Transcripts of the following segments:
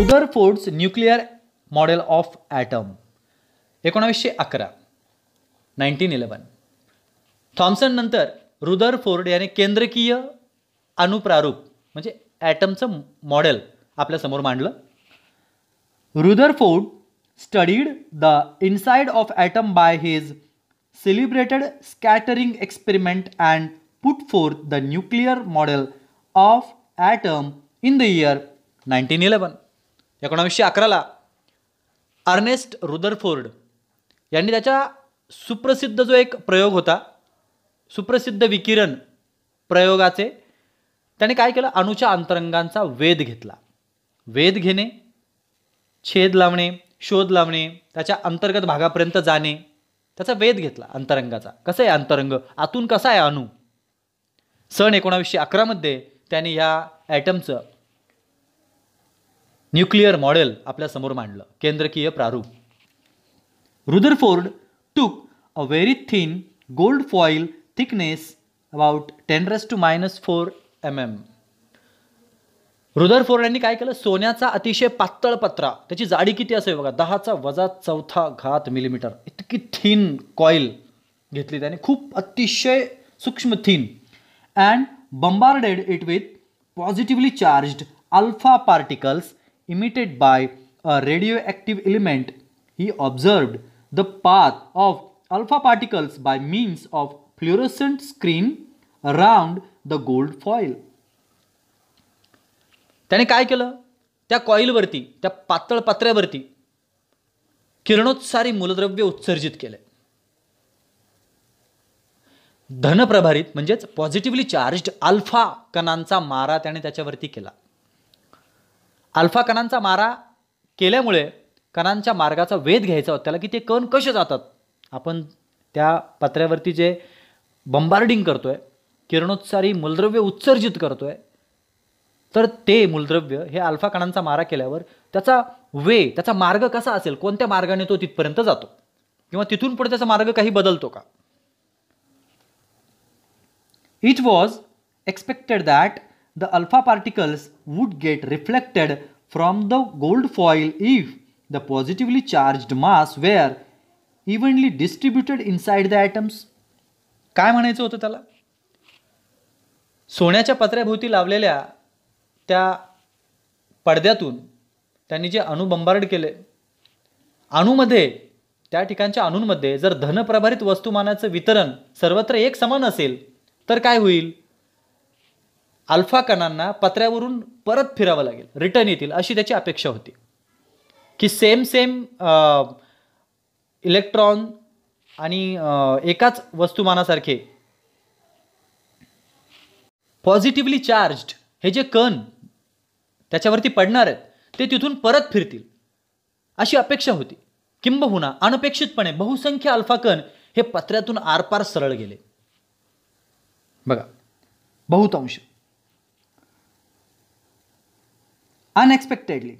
रुदरफोर्ड्स nuclear model of atom 1911 1911. Thomson नंतर Rutherford याने केंद्रकीय अणुप्रारूप म्हणजे ॲटमचं मॉडेल आपल्यासमोर मांडलं. Rutherford studied the inside of atom by his celebrated scattering experiment and put forth the nuclear model of atom in the year 1911. 1911 Ernest Rutherford यांनी त्याच्या सुप्रसिद्ध जो एक प्रयोग होता, सुप्रसिद्ध विकिरण प्रयोगाचे, त्याने काय केलं, अणूच्या अंतरंगांचा वेध घेतला. वेध घेणे, छेद लावणे, शोध लावणे, त्याच्या अंतर्गत भागापर्यंत जाणे, त्याचा वेध घेतला अंतरंगाचा. कसं आहे अंतरंग, आतून कसा आहे अणू. सन 1911 मध्ये त्याने ह्या ॲटमचं न्यूक्लिअर मॉडेल आपल्यासमोर मांडलं, केंद्रकीय प्रारूप. रुदरफोर्ड टूक a very thin gold foil thickness about 10⁻⁴ mm. Rutherford यांनी काय केलं, सोन्याचा अतिशय पातळ पत्रा, त्याची जाडी किती असेल बघा, 10⁻⁴ मिलीमीटर, इतकी थिन कॉईल घेतली त्याने, खूप अतिशय सूक्ष्म thin, and bombarded it with positively charged alpha particles emitted by a radioactive element. He observed the path of alpha particles by means of fluorescent screen around the gold foil. त्याने काय केलं, त्या कॉईलवरती, त्या पातळ पत्र्यावरती किरणोत्सारी मूलद्रव्य उत्सर्जित केले. धनप्रभारित म्हणजेच पॉझिटिव्हली चार्ज्ड अल्फा कणांचा मारा त्याने त्याच्यावरती केला. अल्फा कणांचा मारा केल्यामुळे कणांच्या मार्गाचा वेध घ्यायचा होता त्याला, की ते कण कसे जातात. आपण त्या पत्र्यावरती जे बंबार्डिंग करतोय, किरणोत्सारी मूलद्रव्य उत्सर्जित करतोय, तर ते मूलद्रव्य हे अल्फा कणांचा मारा केल्यावर त्याचा त्याचा मार्ग कसा असेल, कोणत्या मार्गाने तो तिथपर्यंत जातो, किंवा तिथून पुढे त्याचा मार्ग काही बदलतो का. It was expected that the alpha particles would get reflected from the gold foil if the positively charged mass were evenly distributed inside the atoms. काय म्हणायचं होतं त्याला, सोन्याच्या पत्र्याभोवती लावलेल्या त्या पडद्यातून त्यांनी जे अणू बंबार्ड केले, अणूमध्ये, त्या ठिकाणच्या अणूंमध्ये जर धनप्रभारित वस्तुमानाचं वितरण सर्वत्र एक समान असेल तर काय होईल, अल्फा कणांना पत्र्यावरून परत फिरावं लागेल, रिटर्न येतील, अशी त्याची अपेक्षा होती. की सेम इलेक्ट्रॉन आणि एकाच वस्तुमानासारखे पॉझिटिव्हली चार्ज्ड हे जे कण त्याच्यावरती पडणार आहेत ते तिथून परत फिरतील अशी अपेक्षा होती. किंबहुना अनपेक्षितपणे बहुसंख्य अल्फा कण हे पत्र्यातून आरपार सरळ गेले. बघा, बहुतांश. Unexpectedly,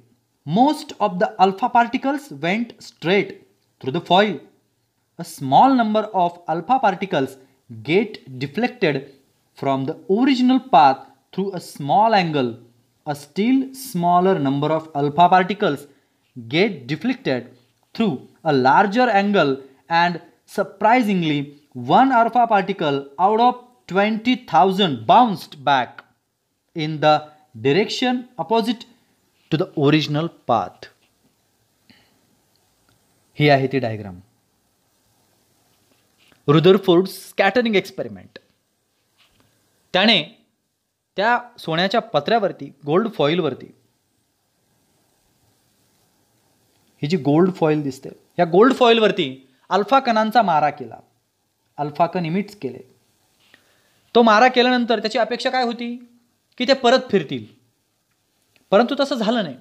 most of the alpha particles went straight through the foil. A small number of alpha particles get deflected from the original path through a small angle. A still smaller number of alpha particles get deflected through a larger angle, and surprisingly, one alpha particle out of 20,000 bounced back in the direction opposite to the original path. ही आहे ती diagram. Rutherford scattering experiment. त्याने त्या सोन्याच्या पत्र्यावरती, gold फॉईलवरती, ही जी gold foil दिसते, या gold फॉईलवरती alpha कणांचा मारा केला, अल्फा कण इमिट्स केले. तो मारा केल्यानंतर त्याची अपेक्षा काय होती, की ते परत फिरतील, परंतु तसं झालं नाही.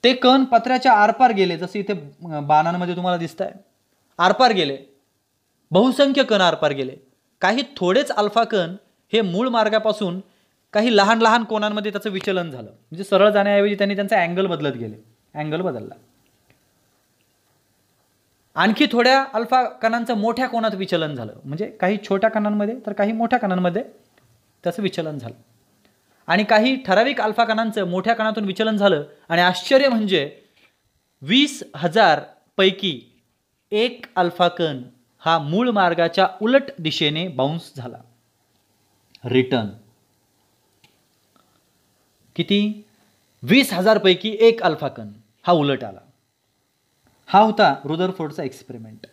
ते कण पत्र्याच्या आरपार गेले, जसे इथे बाणांमध्ये तुम्हाला दिसत आहे, आरपार गेले, बहुसंख्य कण आरपार गेले. काही थोडेच अल्फा कण हे मूळ मार्गापासून काही लहान लहान कोणांमध्ये त्याचं विचलन झालं, म्हणजे सरळ जाण्याऐवजी त्यांनी त्यांचा अँगल बदलत गेले, अँगल बदलला. आणखी थोड्या अल्फा कणांचं मोठ्या कोणात विचलन झालं, म्हणजे काही छोट्या कणांमध्ये तर काही मोठ्या कणांमध्ये त्याचं विचलन झालं. आणि काही ठराविक अल्फा कणांचं मोठ्या कणातून विचलन झालं आणि आश्चर्य म्हणजे 20,000 पैकी एक अल्फा कण हा मूळ मार्गाच्या उलट दिशेने बाउन्स झाला, रिटर्न. किती? 20,000 पैकी एक अल्फा कण हा उलट आला. हा होता रुदरफोर्डचा experiment.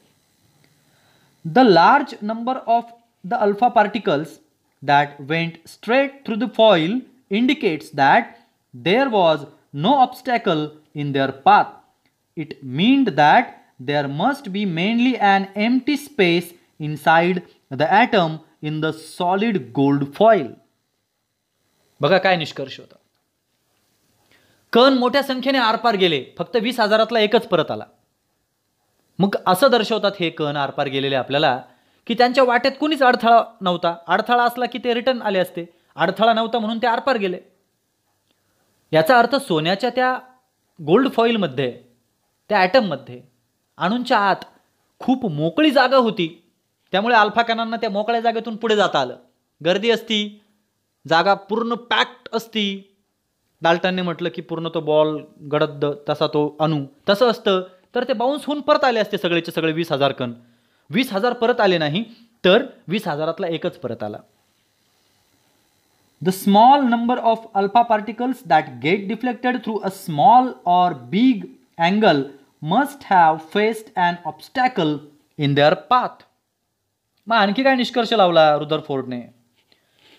The large number of the alpha particles that went straight through the foil indicates that there was no obstacle in their path. It meant that there must be mainly an empty space inside the atom in the solid gold foil. बघा काय निष्कर्ष होता. कण मोठ्या संख्येने आरपार गेले, फक्त 20,000तला एकच परत आला. मग असं दर्शवतात हे कण आरपार गेलेले आपल्याला की त्यांच्या वाटेत कुणीच अडथळा नव्हता. अडथळा असला की ते रिटर्न आले असते, अडथळा नव्हता म्हणून ते आरपार गेले. याचा अर्थ सोन्याच्या त्या गोल्ड फॉईलमध्ये, त्या ॲटममध्ये अणूंच्या आत खूप मोकळी जागा होती. त्यामुळे अल्फा कणांना त्या मोकळ्या जागेतून पुढे जाता आलं. गर्दी असती, जागा पूर्ण पॅक्ड असती. डाल्टनने म्हटलं की पूर्ण तो बॉल गडद तसा तो अणू तसं असतं, तर ते बाउन्स होऊन परत आले असते सगळेचे सगळे 20,000 कण. 20,000 परत आले नाही, तर 20,000तला एकच परत आला. The small number of alpha particles that get deflected through a small or big angle must have faced an obstacle in their path. मग आणखी काय निष्कर्ष लावला रुदरफोर्डने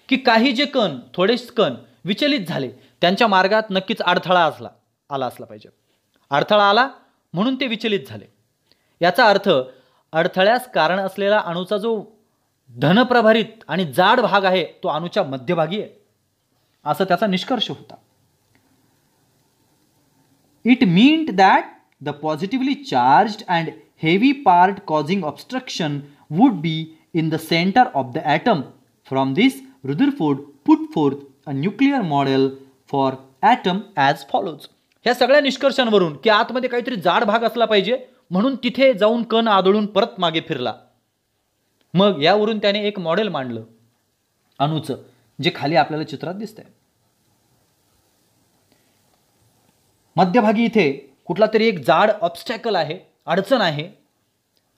की काही जे कण, थोडेच कण विचलित झाले, त्यांच्या मार्गात नक्कीच अडथळा आला असला पाहिजे. अडथळा आला म्हणून ते विचलित झाले. याचा अर्थ अडथळ्यास कारण असलेला अणूचा जो धनप्रभारित आणि जाड भाग आहे तो अणूच्या मध्यभागी आहे, असं त्याचा निष्कर्ष होता. It meant that the positively charged and heavy part causing obstruction would be in the centre of the atom. From this Rutherford put forth a nuclear model for atom as follows. ह्या सगळ्या निष्कर्षांवरून की आतमध्ये काहीतरी जाड भाग असला पाहिजे म्हणून तिथे जाऊन कण आदळून परत मागे फिरला. मग यावरून त्याने एक मॉडेल मांडलं अणूचं, जे खाली आपल्याला चित्रात दिसतंय. मध्यभागी इथे कुठला तरी एक जाड ऑब्स्टॅकल आहे, अडचण आहे,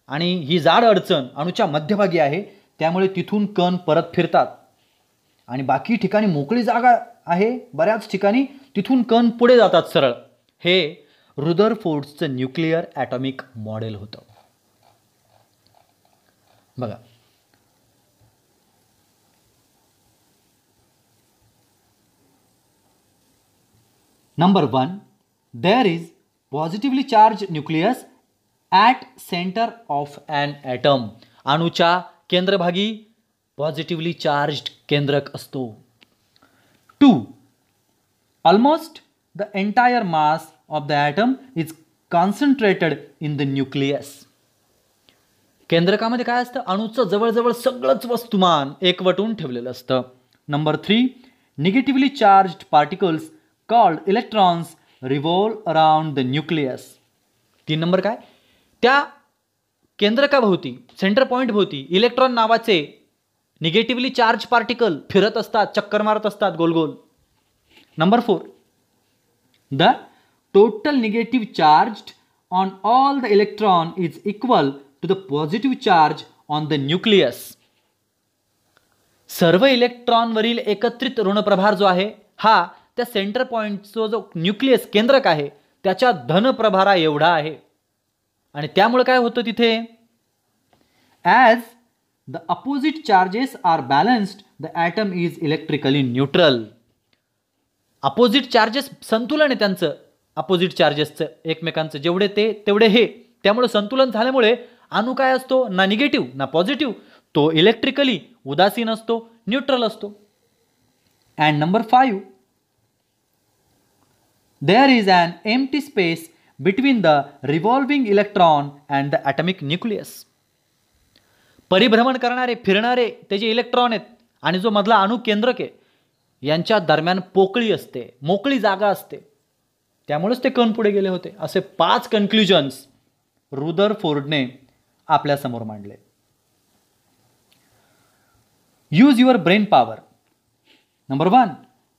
आणि ही जाड अडचण अणूच्या मध्यभागी आहे. त्यामुळे तिथून कण परत फिरतात आणि बाकी ठिकाणी मोकळी जागा आहे, बऱ्याच ठिकाणी तिथून कण पुढे जातात सरळ. हे रुदरफोर्डचं न्यूक्लिअर ॲटॉमिक मॉडेल होतं. बघा, number 1, there is positively charge nucleus at centre of an atom. अणूच्या केंद्रभागी पॉझिटिव्हली चार्ज्ड केंद्रक असतो. 2, almost the entire mass of the atom is concentrated in the nucleus. केंद्रकामध्ये काय असतं? अणूचं जवळजवळ सगळंच वस्तुमान एकवटून ठेवलेलं असतं. Number 3, negatively charged particles called electrons revolve around the nucleus. 3 number काय? त्या केंद्रकाभोवती, सेंटर पॉइंट भोवती इलेक्ट्रॉन नावाचे निगेटिव्हली चार्ज पार्टिकल फिरत असतात, चक्कर मारत असतात गोल गोल. Number 4, the total negative charge on all the electron is equal to the positive charge on the nucleus. सर्व इलेक्ट्रॉनवरील एकत्रित ऋणप्रभार जो आहे हा त्या सेंटर पॉइंटचा जो न्यूक्लियस केंद्रक आहे त्याच्या धनप्रभारा एवढा आहे. आणि त्यामुळे काय होतं तिथे? As the opposite charges are balanced the atom is electrically neutral. Opposite charges संतुलन आहे त्यांचं, अपोजिट चार्जेसचं एकमेकांचं जेवढे ते तेवढे हे. त्यामुळे संतुलन झाल्यामुळे अणू काय असतो? ना निगेटिव्ह ना पॉझिटिव्ह, तो इलेक्ट्रिकली उदासीन असतो, न्यूट्रल असतो. And number 5, there is an empty space between the revolving electron and the atomic nucleus. परिभ्रमण करणारे फिरणारे ते जे इलेक्ट्रॉन आहेत आणि जो मधला अणू केंद्रक आहे यांच्या दरम्यान पोकळी असते, मोकळी जागा असते. त्यामुळेच ते कण पुढे गेले होते. असे 5 कन्क्लुजन्स रुदरफोर्डने आपल्यासमोर मांडले. Use your brain power. Number 1,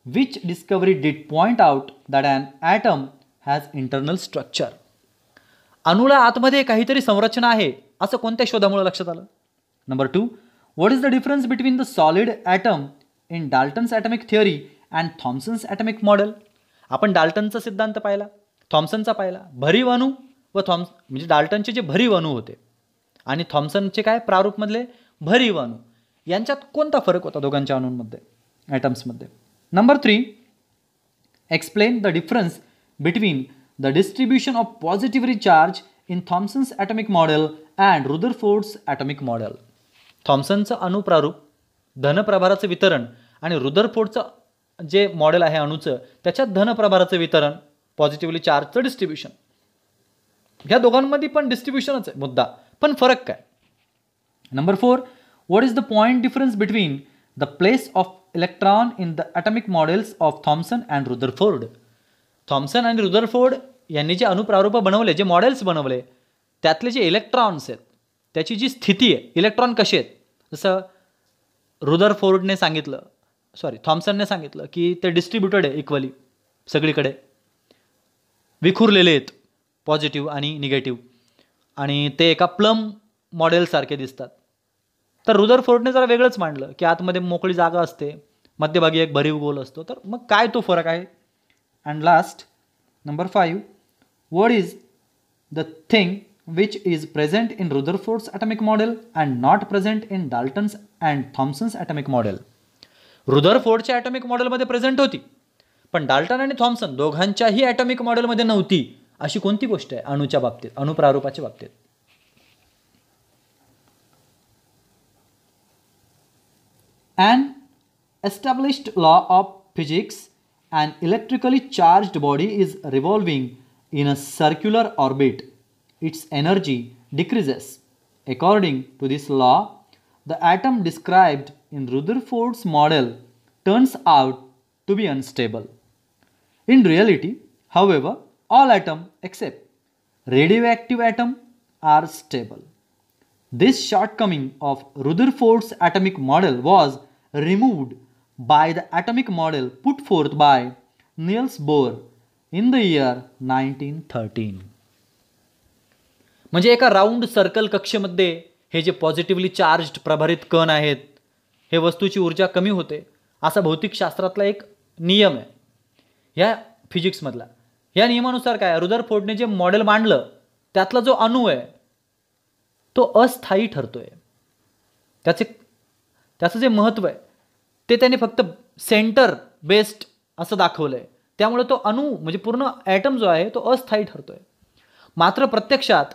which discovery did point out that an atom has internal structure. अणूला आतमध्ये काहीतरी संरचना आहे असं कोणत्या शोधामुळे लक्षात आलं? Number 2, what is the difference between the solid atom in Dalton's atomic theory and Thomson's atomic model? आपण डाल्टनचा सिद्धांत पाहिला, थॉम्सनचा पाहिला, भरीव अणू व म्हणजे डाल्टनचे जे भरीव अणू होते आणि थॉम्सनचे काय प्रारूपमधले भरीव अणू, यांच्यात कोणता फरक होता दोघांच्या अणूंमध्ये, ॲटम्समध्ये? Number 3, explain the difference between the distribution of positively charge in Thomson's atomic model and Rutherford's atomic model. थॉम्सनचं अणुप्रारूप, धनप्रभाराचं वितरण आणि रुदरफोर्डचं जे मॉडेल आहे अणूचं त्याच्यात धनप्रभाराचं वितरण, पॉझिटिव्हली चार्जचं डिस्ट्रीब्युशन, ह्या दोघांमध्ये पण डिस्ट्रीब्युशनच आहे मुद्दा, पण फरक काय? Number 4, what is the point difference between the place of electron in the atomic models of Thomson and Rutherford? Thomson आणि रुदरफोर्ड यांनी जे अणुप्रारूप बनवले, जे मॉडेल्स बनवले, त्यातले जे इलेक्ट्रॉन्स आहेत त्याची जी स्थिती आहे, इलेक्ट्रॉन कसे आहेत, जसं रुदरफोर्डने सांगितलं, थॉम्सनने सांगितलं की ते डिस्ट्रीब्युटेड आहे इक्वली सगळीकडे, विखुरलेले आहेत पॉझिटिव्ह आणि निगेटिव्ह, आणि ते एका प्लम मॉडेलसारखे दिसतात. तर रुदरफोर्डने जरा वेगळंच मांडलं की आतमध्ये मोकळी जागा असते, मध्यभागी एक भरीव गोल असतो. तर मग काय तो फरक आहे? And last number 5, what is the thing which is present in Rutherford's atomic model and not present in Dalton's and Thomson's atomic model? रुदरफोर्डच्या ॲटॉमिक मॉडेलमध्ये प्रेझेंट होती, पण डाल्टन आणि थॉम्सन दोघांच्याही ॲटॉमिक मॉडेलमध्ये नव्हती. अशी कोणती गोष्ट आहे अणूच्या बाबतीत, अणुप्रारूपाच्या बाबतीत? An established law of physics, an electrically charged body is revolving in a circular orbit. Its energy decreases. According to this law, the atom described in Rutherford's model turns out to be unstable. In reality, however, all atoms except radioactive atom are stable. This shortcoming of Rutherford's atomic model was removed by the atomic model put forth by Niels Bohr in the year 1913. म्हणजे एका round circle कक्षेमध्ये हे जे positively charged प्रभारित कण आहेत, हे वस्तूची ऊर्जा कमी होते असा भौतिकशास्त्रातला एक नियम आहे ह्या फिजिक्समधला. या नियमानुसार काय, रुदरफोर्डने जे मॉडेल मांडलं त्यातला जो अणू आहे तो अस्थायी ठरतोय. त्याचं जे महत्त्व आहे ते त्याने फक्त सेंटर बेस्ड असं दाखवलं आहे. त्यामुळे तो अणू म्हणजे पूर्ण ॲटम जो आहे तो अस्थायी ठरतोय. मात्र प्रत्यक्षात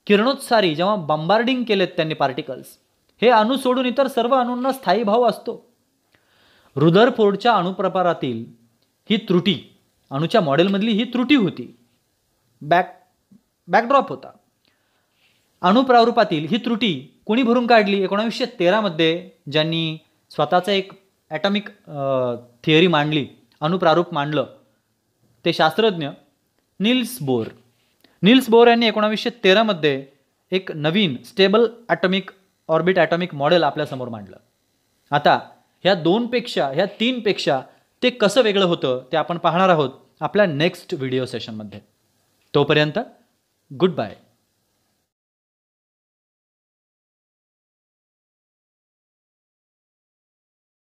किरणोत्सारी जेव्हा बंबार्डिंग केलेत त्यांनी पार्टिकल्स, हे अणू सोडून इतर सर्व अणूंना स्थायी भाव असतो. रुदरफोर्डच्या अणुप्रकारातील ही त्रुटी, अणूच्या मॉडेलमधली ही त्रुटी होती, बॅकड्रॉप होता. अणुप्रारूपातील ही त्रुटी कोणी भरून काढली? 1913 मध्ये ज्यांनी स्वतःचं एक ॲटॉमिक थिअरी मांडली, अणुप्रारूप मांडलं, ते शास्त्रज्ञ निल्स बोर. निल्स बोर यांनी 1913 मध्ये एक नवीन stable atomic orbit atomic model आपल्यासमोर मांडलं. आता ह्या 3पेक्षा ते कसं वेगळं होतं ते आपण पाहणार आहोत आपल्या नेक्स्ट व्हिडिओ सेशनमध्ये. तोपर्यंत गुड बाय.